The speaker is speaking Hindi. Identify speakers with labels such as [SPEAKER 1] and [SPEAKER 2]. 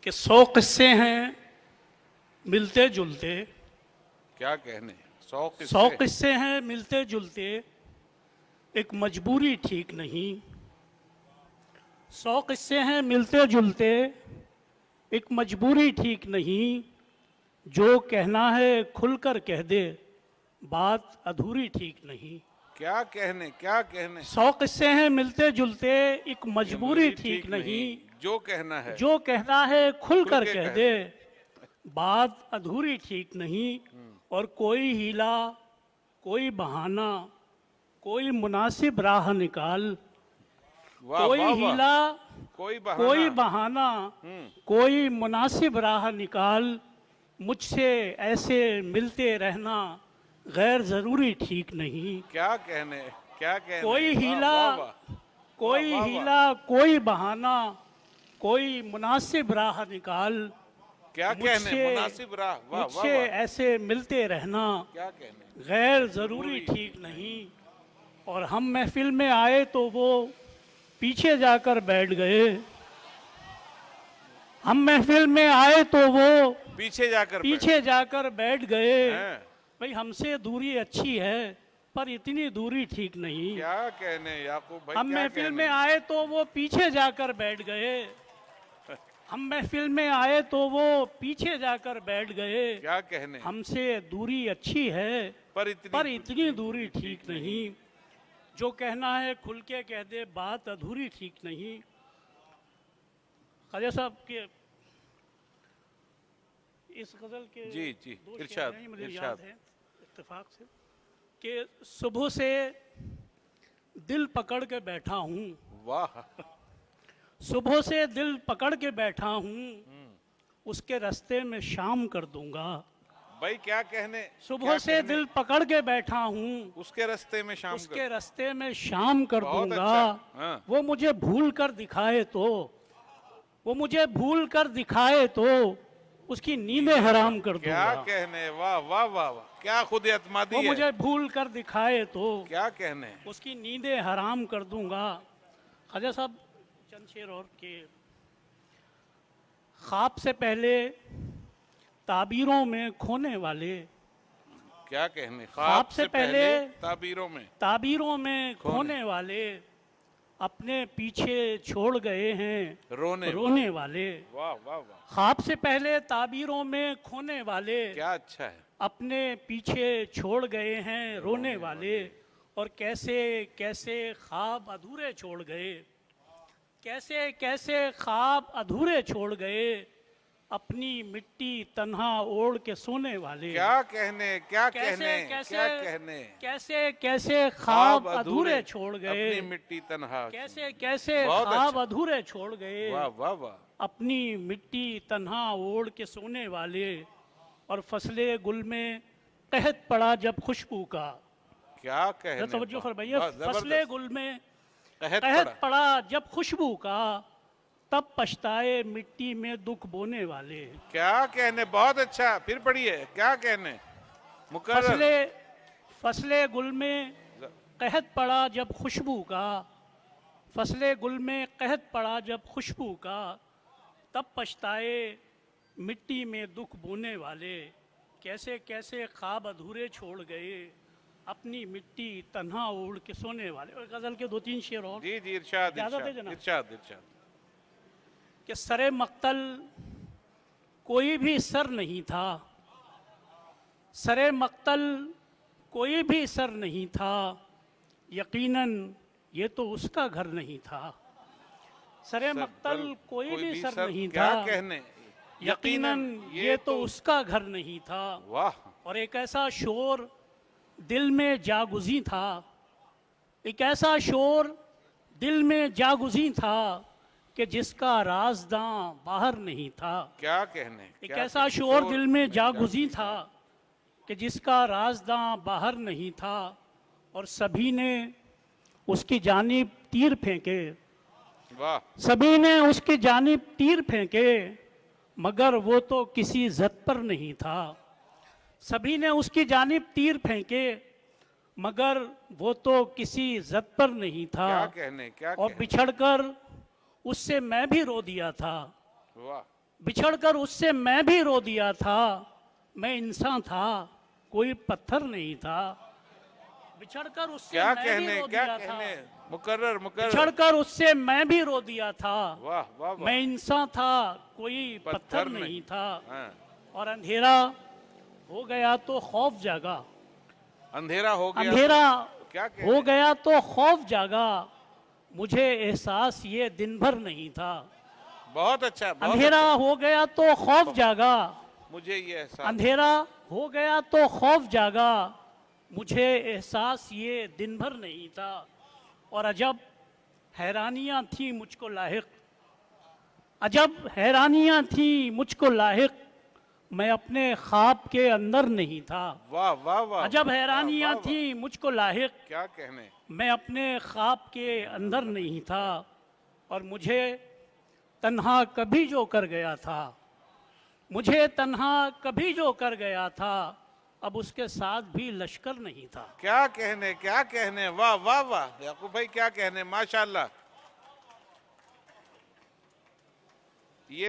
[SPEAKER 1] कि 100 किस्से हैं मिलते जुलते।
[SPEAKER 2] क्या कहने, 100
[SPEAKER 1] 100
[SPEAKER 2] किस्से।
[SPEAKER 1] किस्से हैं मिलते जुलते, एक मजबूरी ठीक नहीं। 100 किस्से हैं मिलते जुलते, एक मजबूरी ठीक नहीं। जो कहना है खुलकर कह दे, बात अधूरी ठीक नहीं।
[SPEAKER 2] क्या कहने, क्या कहने।
[SPEAKER 1] 100 किस्से हैं मिलते जुलते, एक मजबूरी
[SPEAKER 2] ये
[SPEAKER 1] ठीक नहीं।
[SPEAKER 2] जो कहना है
[SPEAKER 1] जो कहना है खुलकर
[SPEAKER 2] खुल के
[SPEAKER 1] कह
[SPEAKER 2] कह
[SPEAKER 1] दे, बात अधूरी ठीक नहीं। और कोई हीला, कोई बहाना, कोई मुनासिब राह निकाल।
[SPEAKER 2] वाह
[SPEAKER 1] कोई
[SPEAKER 2] वाह वाह।
[SPEAKER 1] हीला,
[SPEAKER 2] कोई बहाना,
[SPEAKER 1] कोई बहाना, कोई मुनासिब राह निकाल। मुझसे ऐसे मिलते रहना गैर जरूरी ठीक नहीं।
[SPEAKER 2] क्या कहने, क्या कहने।
[SPEAKER 1] कोई
[SPEAKER 2] वाह,
[SPEAKER 1] हीला,
[SPEAKER 2] वाह, वाह।
[SPEAKER 1] कोई
[SPEAKER 2] वाह, वाह,
[SPEAKER 1] हीला, कोई बहाना, कोई मुनासिब राह निकाल।
[SPEAKER 2] क्या कहने, मुनासिब राह। वाह वाह
[SPEAKER 1] मुझसे
[SPEAKER 2] वाह।
[SPEAKER 1] ऐसे मिलते रहना
[SPEAKER 2] क्या कहने।
[SPEAKER 1] गैर जरूरी ठीक नहीं। और हम महफिल में आए तो वो पीछे जाकर बैठ गए। हम महफिल में आए तो वो पीछे जाकर बैठ गए।
[SPEAKER 2] हैं।
[SPEAKER 1] भाई हमसे दूरी अच्छी है पर इतनी दूरी ठीक नहीं।
[SPEAKER 2] क्या कहने याकूब भाई,
[SPEAKER 1] हम
[SPEAKER 2] क्या
[SPEAKER 1] महफिल
[SPEAKER 2] कहने।
[SPEAKER 1] में आए तो वो पीछे जाकर बैठ गए। हम महफिल में आए तो वो पीछे जाकर बैठ गए।
[SPEAKER 2] क्या कहने।
[SPEAKER 1] हमसे दूरी अच्छी है पर इतनी दूरी ठीक नहीं। जो कहना है खुल के कह दे, बात अधूरी ठीक नहीं। ख्वाजा साहब के इस गज़ल के
[SPEAKER 2] जी जी,
[SPEAKER 1] दो
[SPEAKER 2] इरशाद,
[SPEAKER 1] शेर हैं, मुझे
[SPEAKER 2] इरशाद।
[SPEAKER 1] याद है इत्तेफाक से कि सुबह से दिल पकड़ के बैठा हूँ।
[SPEAKER 2] वाह।
[SPEAKER 1] सुबह से दिल पकड़ के बैठा हूँ, उसके रास्ते में शाम कर दूंगा।
[SPEAKER 2] भाई क्या कहने।
[SPEAKER 1] सुबह
[SPEAKER 2] क्या
[SPEAKER 1] से
[SPEAKER 2] कहने।
[SPEAKER 1] दिल पकड़ के बैठा हूँ,
[SPEAKER 2] उसके रास्ते में शाम
[SPEAKER 1] उसके रास्ते में शाम कर
[SPEAKER 2] बहुत
[SPEAKER 1] दूंगा।
[SPEAKER 2] अच्छा, हाँ।
[SPEAKER 1] वो मुझे भूल कर दिखाए तो, वो मुझे भूल कर दिखाए तो उसकी नींदें हराम कर
[SPEAKER 2] क्या
[SPEAKER 1] दूंगा।
[SPEAKER 2] कहने। वाह वाह वाह वाह। क्या खुद एतमादी
[SPEAKER 1] वो
[SPEAKER 2] है।
[SPEAKER 1] मुझे भूल कर दिखाए तो
[SPEAKER 2] क्या कहने।
[SPEAKER 1] उसकी नींदें हराम कर दूंगा। ख्वाजा साहब चंद शेर और के, ख्वाब से पहले ताबीरों में खोने वाले।
[SPEAKER 2] क्या कहने।
[SPEAKER 1] ख्वाब से पहले
[SPEAKER 2] ताबीरों में
[SPEAKER 1] खोने वाले, अपने पीछे छोड़ गए हैं रोने वाले।
[SPEAKER 2] वाह वाह वाह।
[SPEAKER 1] ख्वाब से पहले ताबीरों में खोने वाले,
[SPEAKER 2] क्या अच्छा है।
[SPEAKER 1] अपने पीछे छोड़ गए हैं रोने वाले। और कैसे कैसे ख्वाब अधूरे छोड़ गए, कैसे कैसे ख्वाब अधूरे छोड़ गए, अपनी मिट्टी तन्हा ओढ़ के सोने वाले।
[SPEAKER 2] क्या कहने, क्या
[SPEAKER 1] कैसे
[SPEAKER 2] कहने,
[SPEAKER 1] कैसे
[SPEAKER 2] क्या कहने।
[SPEAKER 1] कैसे कैसे ख्वाब अधूरे छोड़ गए,
[SPEAKER 2] अपनी मिट्टी तन्हा।
[SPEAKER 1] कैसे कैसे
[SPEAKER 2] बहुत
[SPEAKER 1] ख्वाब
[SPEAKER 2] अच्छा।
[SPEAKER 1] अधूरे छोड़ गए,
[SPEAKER 2] वाह वाह वाह।
[SPEAKER 1] अपनी मिट्टी तन्हा ओढ़ के सोने वाले। और फसले गुल में कहत पड़ा जब खुशबू का।
[SPEAKER 2] क्या कहने।
[SPEAKER 1] तवज्जो फरमाइए,
[SPEAKER 2] वाह,
[SPEAKER 1] फसले
[SPEAKER 2] जबरदस्त।
[SPEAKER 1] गुल में
[SPEAKER 2] कहत
[SPEAKER 1] कहत पड़ा जब खुशबू का, तब पछताए मिट्टी में दुख बोने वाले।
[SPEAKER 2] क्या कहने। बहुत अच्छा, फिर पढ़िए। क्या कहने। मुकर्रर।
[SPEAKER 1] फसले फसले गुल में कहत पड़ा जब खुशबू का, फसले गुल में कहत पड़ा जब खुशबू का, तब पछताए मिट्टी में दुख बोने वाले। कैसे कैसे ख्वाब अधूरे छोड़ गए, अपनी मिट्टी तन्हा ओढ़ के सोने वाले। और गज़ल के 2-3 शेर और।
[SPEAKER 2] जी जी, इरशाद
[SPEAKER 1] इजाज़त है
[SPEAKER 2] इरशाद
[SPEAKER 1] जनाब?
[SPEAKER 2] इरशाद इरशाद।
[SPEAKER 1] कि सरे मक्तल कोई भी सर नहीं था, सरे मक्तल कोई भी सर नहीं था, यकीनन ये तो उसका घर नहीं था। सरे मक्तल कोई भी सर नहीं था,
[SPEAKER 2] क्या कहने।
[SPEAKER 1] यकीनन ये तो उसका घर नहीं था।
[SPEAKER 2] वाह।
[SPEAKER 1] और एक ऐसा शोर दिल में जागुज़ी था, एक ऐसा शोर दिल में जागुज़ी था कि जिसका राज़दां बाहर नहीं था।
[SPEAKER 2] क्या कहने।
[SPEAKER 1] एक
[SPEAKER 2] क्या
[SPEAKER 1] ऐसा
[SPEAKER 2] कहने।
[SPEAKER 1] शोर दिल में जागुज़ी था कि जिसका राज़दां बाहर नहीं था। और सभी ने उसकी जानिब तीर फेंके,
[SPEAKER 2] वाह।
[SPEAKER 1] सभी ने उसकी जानिब तीर फेंके, मगर वो तो किसी ज़द पर नहीं था। सभी ने उसकी जानिब तीर फेंके, मगर वो तो किसी ज़द पर नहीं था।
[SPEAKER 2] क्या कहने। क्या
[SPEAKER 1] और
[SPEAKER 2] कहने।
[SPEAKER 1] बिछड़कर उससे मैं भी रो दिया था,
[SPEAKER 2] वाह।
[SPEAKER 1] बिछड़कर उससे मैं भी रो दिया था, मैं इंसान था, कोई पत्थर नहीं था। बिछड़कर उससे
[SPEAKER 2] क्या
[SPEAKER 1] मैं भी
[SPEAKER 2] कहने,
[SPEAKER 1] रो
[SPEAKER 2] क्या
[SPEAKER 1] दिया था,
[SPEAKER 2] कहने, मुकर्रर मुकर्रर।
[SPEAKER 1] बिछड़कर उससे मैं भी रो दिया था।
[SPEAKER 2] वाह वाह वाह।
[SPEAKER 1] मैं इंसान था, कोई पत्थर नहीं था।
[SPEAKER 2] हाँ।
[SPEAKER 1] और अंधेरा हो गया तो खौफ जागा,
[SPEAKER 2] अंधेरा हो गया
[SPEAKER 1] अंधेरा
[SPEAKER 2] तो क्या कहने?
[SPEAKER 1] हो गया तो खौफ जागा, मुझे एहसास ये दिन भर नहीं था।
[SPEAKER 2] बहुत अच्छा, बहुत
[SPEAKER 1] अंधेरा
[SPEAKER 2] अच्छा।
[SPEAKER 1] हो गया तो खौफ जागा,
[SPEAKER 2] मुझे ये एहसास,
[SPEAKER 1] अंधेरा हो गया तो खौफ जागा, मुझे एहसास ये दिन भर नहीं था। और अजब हैरानियां थी मुझको लाहिक, अजब हैरानियां थी मुझको लाहिक, मैं अपने ख्वाब के अंदर नहीं था।
[SPEAKER 2] वाह वाह वाह।
[SPEAKER 1] अजब
[SPEAKER 2] वाह,
[SPEAKER 1] हैरानियां
[SPEAKER 2] वाह, वाह।
[SPEAKER 1] थी मुझको लाहिक,
[SPEAKER 2] क्या कहने।
[SPEAKER 1] मैं अपने ख्वाब के अंदर नहीं था। और मुझे तन्हा कभी जो कर गया था, मुझे तन्हा कभी जो कर गया था, अब उसके साथ भी लश्कर नहीं था।
[SPEAKER 2] क्या कहने, क्या कहने। वाह वाह वाह याकूब भाई, क्या कहने, माशाल्लाह। ये